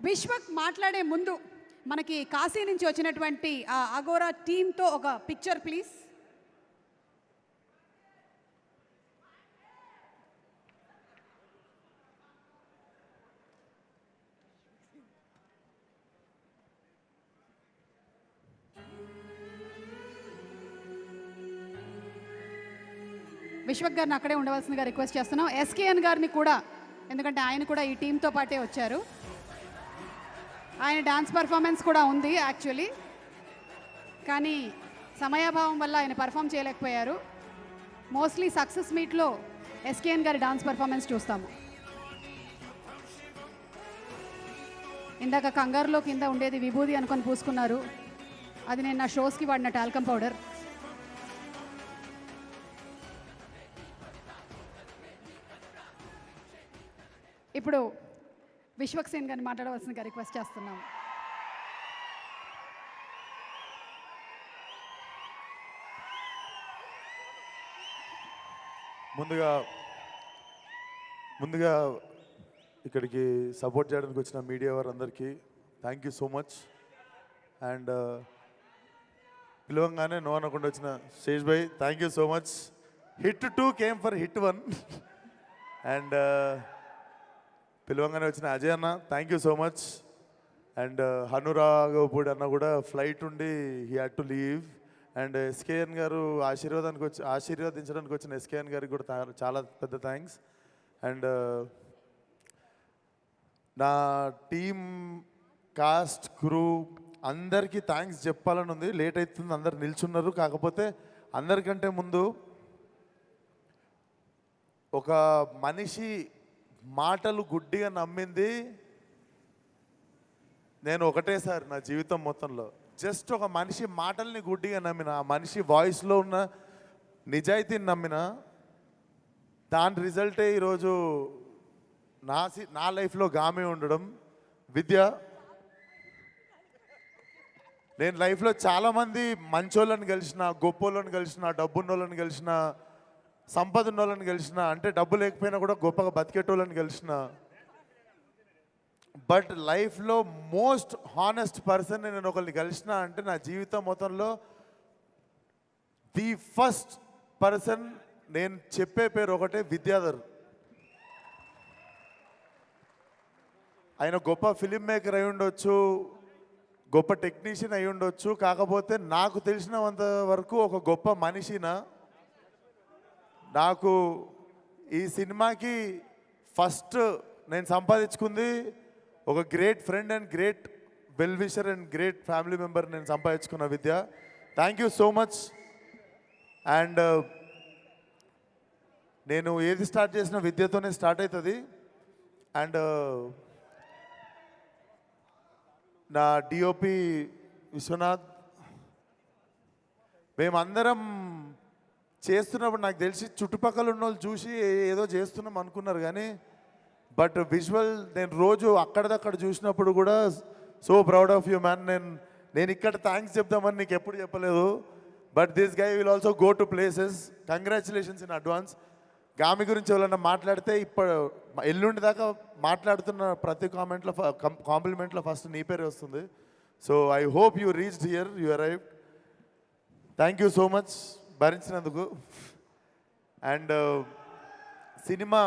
విశ్వక్ మాట్లాడే ముందు మనకి కాశీ నుంచి వచ్చినటువంటి అగోరా టీంతో ఒక పిక్చర్ ప్లీజ్. విశ్వక్ గారిని అక్కడే ఉండవలసిందిగా రిక్వెస్ట్ చేస్తున్నాం. ఎస్కేఎన్ గారిని కూడా, ఎందుకంటే ఆయన కూడా ఈ టీంతో పాటే వచ్చారు. ఆయన డాన్స్ పర్ఫార్మెన్స్ కూడా ఉంది యాక్చువల్లీ, కానీ సమయాభావం వల్ల ఆయన పర్ఫామ్ చేయలేకపోయారు. మోస్ట్లీ సక్సెస్ మీట్లో ఎస్కేఎన్ గారి డాన్స్ పర్ఫార్మెన్స్ చూస్తాము. ఇందాక కంగారులో కింద ఉండేది విభూది అనుకొని పూసుకున్నారు, అది నేను నా షోస్కి వాడిన టాల్కమ్ పౌడర్. ఇప్పుడు విశ్వక్ సేన్ గారిని మాట్లాడవలసిందిగా రిక్వెస్ట్ చేస్తున్నాం. ముందుగా ఇక్కడికి సపోర్ట్ చేయడానికి వచ్చిన మీడియా వారందరికీ thank you so much. And పిలవంగానే నో అనకుండా వచ్చిన శేష్ భాయ్ thank you so much. Hit 2 came for hit 1. And పిలవంగానే వచ్చిన అజయ్ అన్న thank you so much. And Hanu Raghavapudi అన్న కూడా ఫ్లైట్ ఉండి he had to leave. And SKN garu ఆశీర్వదించడానికి వచ్చిన ఎస్కేఎన్ గారికి కూడా చాలా పెద్ద థ్యాంక్స్. అండ్ నా టీమ్ కాస్ట్ క్రూ అందరికీ థ్యాంక్స్ చెప్పాలని ఉంది. లేట్ అవుతుంది, అందరు నిల్చున్నారు. కాకపోతే అందరికంటే ముందు ఒక మనిషి మాటలు గుడ్డిగా నమ్మింది నేను ఒకటేసారి నా జీవితం మొత్తంలో. జస్ట్ ఒక మనిషి మాటల్ని గుడ్డిగా నమ్మిన, ఆ మనిషి వాయిస్లో ఉన్న నిజాయితీని నమ్మిన, దాని రిజల్టే ఈరోజు నా లైఫ్లో గామే ఉండడం. విద్య, నేను లైఫ్లో చాలామంది మంచోళ్ళని కలిసిన, గొప్పోళ్ళని కలిసిన, డబ్బున్నోళ్ళని కలిసిన, సంపద ఉన్నోళ్ళని కలిసిన, అంటే డబ్బు లేకపోయినా కూడా గొప్పగా బతికేటోళ్ళని కలిసిన, బట్ లైఫ్లో మోస్ట్ హానెస్ట్ పర్సన్ నేను ఒకరిని కలిసిన అంటే నా జీవితం మొత్తంలో ది ఫస్ట్ పర్సన్ నేను చెప్పే పేరు ఒకటే, విద్యాధర్. ఆయన గొప్ప ఫిలిం మేకర్ అయి ఉండొచ్చు, గొప్ప టెక్నీషియన్ అయి ఉండొచ్చు, కాకపోతే నాకు తెలిసినంత వరకు ఒక గొప్ప మనిషిన. నాకు ఈ సినిమాకి ఫస్ట్ నేను సంపాదించుకుంది ఒక great friend and great well wisher and great family member నేను సంపాదించుకున్న Vidya. Thank you so much. And నేను ఏది స్టార్ట్ చేసిన విద్యతోనే స్టార్ట్ అవుతుంది. అండ్ నా డిఓపి విశ్వనాథ్, మేమందరం చేస్తున్నప్పుడు నాకు తెలిసి చుట్టుపక్కల ఉన్న వాళ్ళు చూసి ఏదో చేస్తున్నాం అనుకున్నారు, కానీ బట్ విజువల్ నేను రోజు అక్కడదక్కడ చూసినప్పుడు కూడా so proud of you man. నేను ఇక్కడ థ్యాంక్స్ చెప్దామని నీకు ఎప్పుడు చెప్పలేదు, but this guy will also go to places. Congratulations in advance. Gaami గురించి ఎవరైనా మాట్లాడితే ఇప్పుడు ఎల్లుండి దాకా మాట్లాడుతున్న ప్రతి కాంప్లిమెంట్లో ఫస్ట్ నీ పేరే వస్తుంది. So I hope you reached here, you arrived. Thank you so much భరించినందుకు. అండ్ సినిమా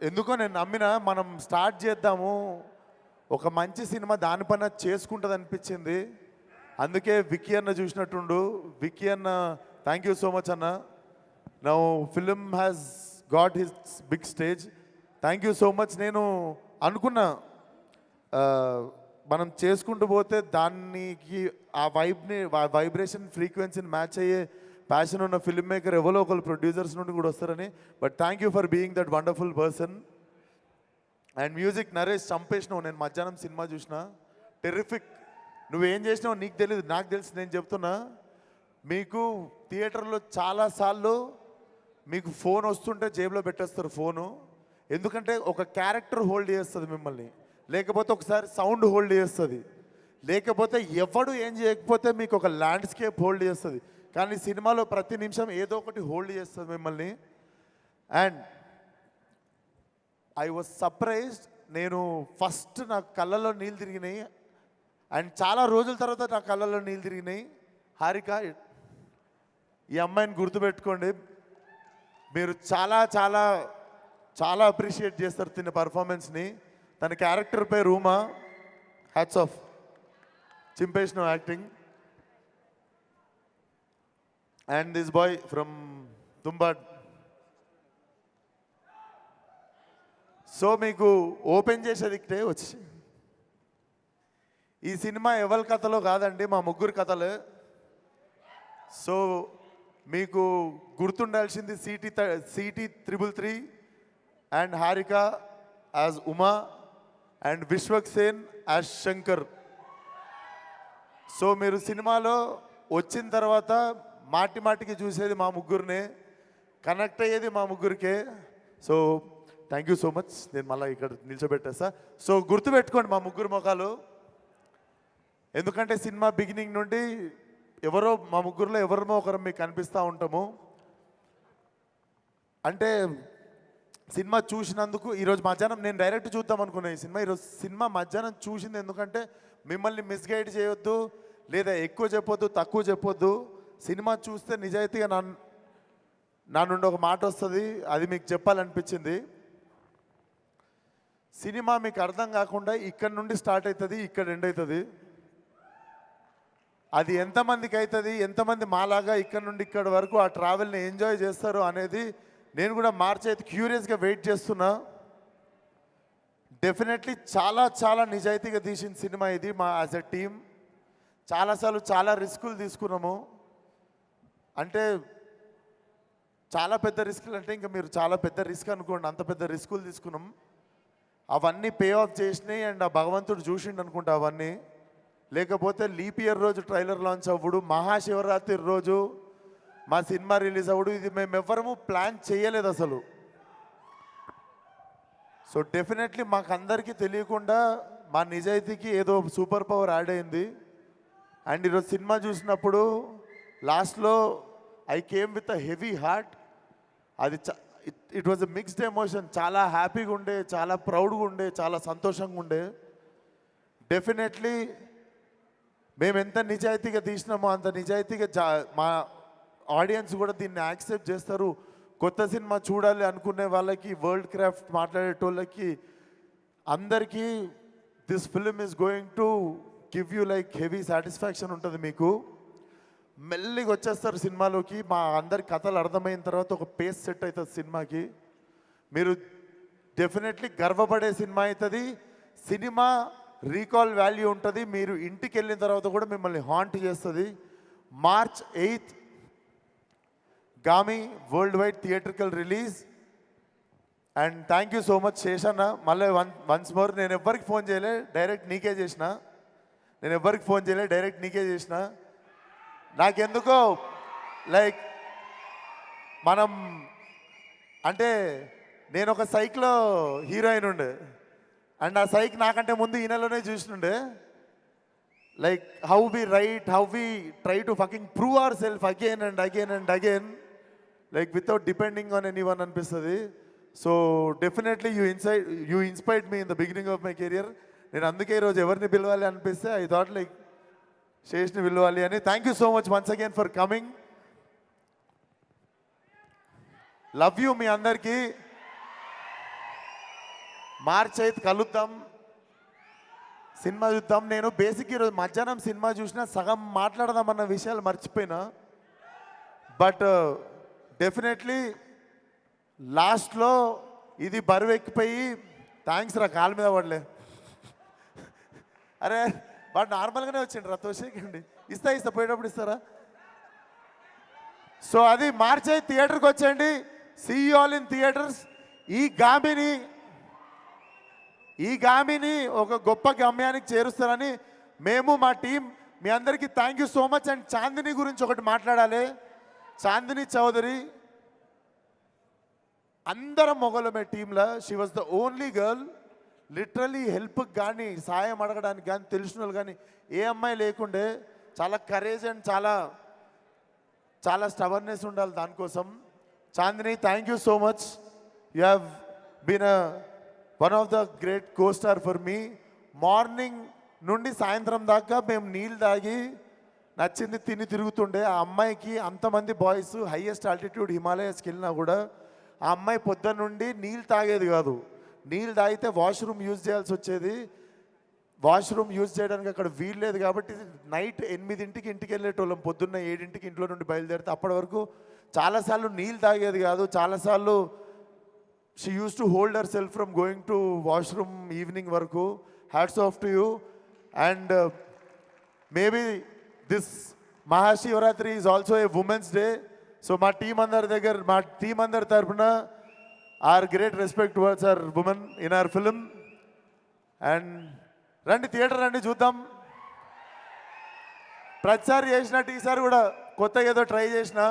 ఎందుకో నేను నమ్మిన, మనం స్టార్ట్ చేద్దాము, ఒక మంచి సినిమా దానిపైన చేసుకుంటుంది అనిపించింది. అందుకే విక్కీ అన్న చూసినట్టుండు. విక్కీ అన్న థ్యాంక్ యూ సో మచ్ అన్న. Now film has got his big stage. Thank you so much. నేను అనుకున్నా మనం చేసుకుంటూ పోతే దానికి ఆ వైబ్రేషన్ ఫ్రీక్వెన్సీని మ్యాచ్ అయ్యే ప్యాషన్ ఉన్న ఫిల్మ్ మేకర్ ఎవరో ఒకరు ప్రొడ్యూసర్స్ నుండి కూడా వస్తారని. But thank you for being that wonderful person. And music Naresh చంపేసినావు. నేను మధ్యాహ్నం సినిమా చూసిన, టెర్రిఫిక్. నువ్వేం చేసినావు నీకు తెలియదు, నాకు తెలిసి నేను చెప్తున్నా. మీకు థియేటర్లో చాలాసార్లు మీకు ఫోన్ వస్తుంటే జేబులో పెట్టేస్తారు ఫోను. ఎందుకంటే ఒక క్యారెక్టర్ హోల్డ్ చేస్తుంది మిమ్మల్ని, లేకపోతే ఒకసారి సౌండ్ హోల్డ్ చేస్తుంది, లేకపోతే ఎవడు ఏం చేయకపోతే మీకు ఒక ల్యాండ్స్కేప్ హోల్డ్ చేస్తుంది. కానీ సినిమాలో ప్రతి నిమిషం ఏదో ఒకటి హోల్డ్ చేస్తుంది మిమ్మల్ని. And I was surprised. నేను ఫస్ట్ నా కళ్ళలో నీళ్ళు తిరిగినాయి అండ్ చాలా రోజుల తర్వాత నా కళ్ళలో నీళ్ళు తిరిగినాయి. హారిక, ఈ అమ్మాయిని గుర్తుపెట్టుకోండి. మీరు చాలా చాలా చాలా అప్రిషియేట్ చేస్తారు తిన్న పర్ఫార్మెన్స్ని. తన క్యారెక్టర్ పేరు రూమా. హ్యాట్స్ ఆఫ్, చింపేసిన acting. And this boy from Tumbbad. So మీకు ఓపెన్ చేసేది ఇక్కడే వచ్చి, ఈ సినిమా ఎవరి కథలో కాదండి, మా ముగ్గురు కథలే. సో మీకు గుర్తుండాల్సింది city 333 and Harika as Uma and Vishwak Sen as Shankar. So మీరు సినిమాలో వచ్చిన తర్వాత మాటి మాటికి చూసేది మా ముగ్గురినే, కనెక్ట్ అయ్యేది మా ముగ్గురికే. So thank you so much. నేను మళ్ళీ ఇక్కడ నిల్చోబెట్టేస్తా. సో గుర్తుపెట్టుకోండి మా ముగ్గురు ముఖాలు, ఎందుకంటే సినిమా బిగినింగ్ నుండి ఎవరో మా ముగ్గురులో ఎవరినో ఒకరు మీకు కనిపిస్తూ ఉంటాము. అంటే సినిమా చూసినందుకు ఈరోజు మధ్యాహ్నం నేను డైరెక్ట్ చూద్దాం అనుకున్నాను ఈ సినిమా. ఈరోజు సినిమా మధ్యాహ్నం చూసింది ఎందుకంటే మిమ్మల్ని మిస్గైడ్ చేయొద్దు, లేదా ఎక్కువ చెప్పొద్దు, తక్కువ చెప్పొద్దు. సినిమా చూస్తే నిజాయితీగా నా నుండి ఒక మాట వస్తుంది, అది మీకు చెప్పాలనిపించింది. సినిమా మీకు అర్థం కాకుండా ఇక్కడ నుండి స్టార్ట్ అవుతుంది, ఇక్కడ ఎండ్ అవుతుంది. అది ఎంతమందికి అవుతుంది, ఎంతమంది మాలాగా ఇక్కడ నుండి ఇక్కడ వరకు ఆ ట్రావెల్ని ఎంజాయ్ చేస్తారు అనేది నేను కూడా మార్చి అయితే క్యూరియస్గా వెయిట్ చేస్తున్నా. డెఫినెట్లీ చాలా చాలా నిజాయితీగా తీసిన సినిమా ఇది. మా యాజ్ ఎ టీమ్ చాలాసార్లు చాలా రిస్కులు తీసుకున్నాము. అంటే చాలా పెద్ద రిస్కులు అంటే ఇంకా మీరు చాలా పెద్ద రిస్క్ అనుకోండి, అంత పెద్ద రిస్కులు తీసుకున్నాం. అవన్నీ పే ఆఫ్ చేసినాయి అండ్ ఆ భగవంతుడు చూసిండు అనుకుంటా అవన్నీ. లేకపోతే లీప్ ఇయర్ రోజు ట్రైలర్ లాంచ్ అవ్వడు, మహాశివరాత్రి రోజు మా సినిమా రిలీజ్ అవ్వడు, ఇది మేము ఎవ్వరము ప్లాన్ చేయలేదు అసలు. సో డెఫినెట్లీ మాకు అందరికీ తెలియకుండా మా నిజాయితీకి ఏదో సూపర్ పవర్ యాడ్ అయింది. అండ్ ఈరోజు సినిమా చూసినప్పుడు లాస్ట్లో I came with a heavy heart. అది it was a mixed emotion. చాలా హ్యాపీగా ఉండే, చాలా ప్రౌడ్గా ఉండే, చాలా సంతోషంగా ఉండే. డెఫినెట్లీ మేము ఎంత నిజాయితీగా తీసినామో అంత నిజాయితీగా మా ఆడియన్స్ కూడా దీన్ని యాక్సెప్ట్ చేస్తారు. కొత్త సినిమా చూడాలి అనుకునే వాళ్ళకి, వరల్డ్ క్రాఫ్ట్ మాట్లాడేటోళ్ళకి అందరికీ this film is going to give you like heavy satisfaction ఉంటుంది. మీకు మెల్లిగా వచ్చేస్తారు సినిమాలోకి. మా అందరి కథలు అర్థమైన తర్వాత ఒక పేస్ సెట్ అవుతుంది సినిమాకి. మీరు డెఫినెట్లీ గర్వపడే సినిమా అవుతుంది. సినిమా రీకాల్ వాల్యూ ఉంటుంది. మీరు ఇంటికి వెళ్ళిన తర్వాత కూడా మిమ్మల్ని హాంట్ చేస్తుంది. March 8th Gaami worldwide theatrical release. And thank you so much శేషన్న. మళ్ళీ వన్స్ మోర్, నేను ఎవ్వరికి ఫోన్ చేయలే, డైరెక్ట్ నీకే చేసిన. నాకెందుకో లైక్ మనం అంటే నేను ఒక సైక్లో హీరోయిన్ ఉండే అండ్ ఆ సైక్ నాకంటే ముందు ఈయనలోనే చూసినుండే. Like how we right, how we try to fucking prove our self again and again and again, like without depending on anyone అనిపిస్తుంది. So definitely you inspired me in the beginning of my career. నేను అందుకే ఈరోజు ఎవరిని పిలవాలి అనిపిస్తే I thought like శేష్ని పిలవాలి అని. Thank you so much once again for coming. Love you మీ అందరికీ. March 8th కలుద్దాం, సినిమా చూద్దాం. నేను బేసిక్ ఈరోజు మధ్యాహ్నం సినిమా చూసినా సగం మాట్లాడదామన్న విషయాలు మర్చిపోయినా. బట్ డెఫినెట్లీ లాస్ట్లో ఇది బరువెక్కిపోయి, థ్యాంక్స్ రా, కాలు మీద పడలే. అరే వాడు నార్మల్గానే వచ్చిండు రా, తోసేకండి. ఇస్తా పోయేటప్పుడు ఇస్తారా? సో అది March 8th థియేటర్కి వచ్చేయండి. See you all in theatres. ఈ గామిని ఒక గొప్ప గమ్యానికి చేరుస్తారని మేము, మా టీం, మీ అందరికీ thank you so much. And Chandini గురించి ఒకటి మాట్లాడాలి. చాందిని చౌదరి అందరం మొగలమే టీంలో. She was the only girl. Literally హెల్ప్కి కానీ, సాయం అడగడానికి కానీ, తెలిసిన వాళ్ళు కానీ ఏ అమ్మాయి లేకుండే. చాలా కరేజ్ అండ్ చాలా స్టబర్నెస్ ఉండాలి దానికోసం. Chandini, thank you so much. You have been a one of the great costar for me. Morning నుండి సాయంత్రం దాకా మేము నీళ్ళు తాగి నచ్చింది తిని తిరుగుతుండే. ఆ అమ్మాయికి అంతమంది బాయ్స్ హైయెస్ట్ ఆల్టిట్యూడ్ హిమాలయస్కి వెళ్ళినా కూడా ఆ అమ్మాయి పొద్దున్న నుండి నీళ్ళు తాగేది కాదు. నీళ్ళు తాగితే వాష్రూమ్ యూజ్ చేయాల్సి వచ్చేది. వాష్రూమ్ యూజ్ చేయడానికి అక్కడ వీల్లేదు కాబట్టి నైట్ 8 ఇంటికి వెళ్ళేటోళ్ళం, పొద్దున్న 7 ఇంట్లో నుండి బయలుదేరితే అప్పటి వరకు చాలాసార్లు నీళ్ళు తాగేది కాదు. చాలాసార్లు she use to hold herself from going to washroom evening వరకు. Hats off to you. And maybe this Mahashivratri is also a women's day. So మా టీం అందరి తరఫున our great respect towards our women in our film. And రండి, theatre రండి, చూద్దాం. ప్రతిసారి చేసినట్టు ఈసారి కూడా కొత్తగా ఏదో ట్రై చేసిన.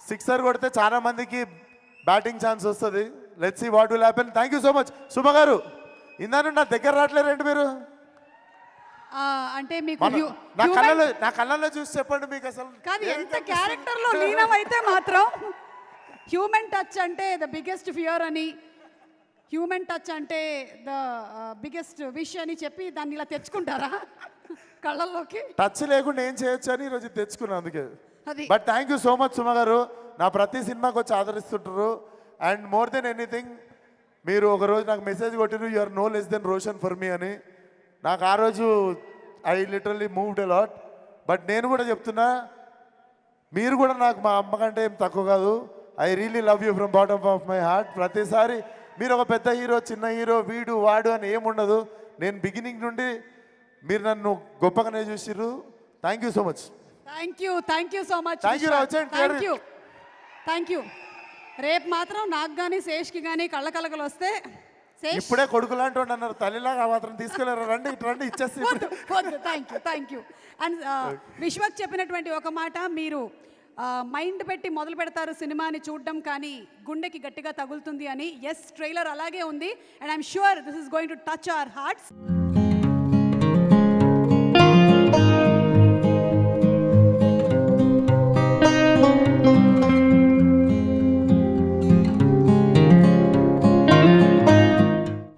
సిక్సర్ కొడితే చాలా మందికి బ్యాటింగ్ ఛాన్స్ వస్తుంది. Let's see what will happen. Thank you so much. Suma గారు, ఇందాను నా దగ్గర రావట్లేరండి మీరు. అంటే మీకు నా కళ్ళల్లో చూసి చెప్పండి మీకు అసలు కాదు, ఎంత క్యారెక్టర్ లో లీనం అయితే మాత్రం హ్యూమన్ టచ్ అంటే ద బిగ్గెస్ట్ ఫియర్ అని, హ్యూమన్ టచ్ అంటే ద బిగ్గెస్ట్ విష్ అని చెప్పి దాన్ని ఇలా తెచ్చుకుంటారా కళ్ళల్లోకి? టచ్ లేకుండా ఏం చేయొచ్చు అని ఈరోజు తెచ్చుకున్నాను అందుకే. అది but thank you so much Suma గారు. నా ప్రతి సినిమాకి వచ్చి ఆదరిస్తుంటారు. అండ్ మోర్ దెన్ ఎనీథింగ్, మీరు ఒకరోజు నాకు మెసేజ్ కొట్టిరు, you are no less then Roshan for me అని. నాకు ఆ రోజు I literally moved a lot. But నేను కూడా చెప్తున్నా, మీరు కూడా నాకు మా అమ్మ కంటే ఏం తక్కువ కాదు. I really love you from bottom of my heart. ప్రతిసారి మీరు ఒక పెద్ద హీరో, చిన్న హీరో, వీడు వాడు అని ఏముండదు. నేను బిగినింగ్ నుండి మీరు నన్ను గొప్పగానే చూసిర్రు. Thank you so much. Thank you so much. Thank you. రేపు మాత్రం నాకు కానీ శేష్కి కానీ కళ్ళకలకలు వస్తే ఇప్పుడే కొడుకు లాంటి అన్నారు, తల్లిలాగా మాత్రం తీసుకెళ్ళారు. రండి రండి ఇచ్చేసి. Thank you. అండ్ విశ్వక్ చెప్పినటువంటి ఒక మాట, మీరు మైండ్ పెట్టి మొదలు పెడతారు సినిమాని చూడడం, కానీ గుండెకి గట్టిగా తగులుతుంది అని. ఎస్, ట్రైలర్ అలాగే ఉంది. And I'm sure this is going to touch our hearts.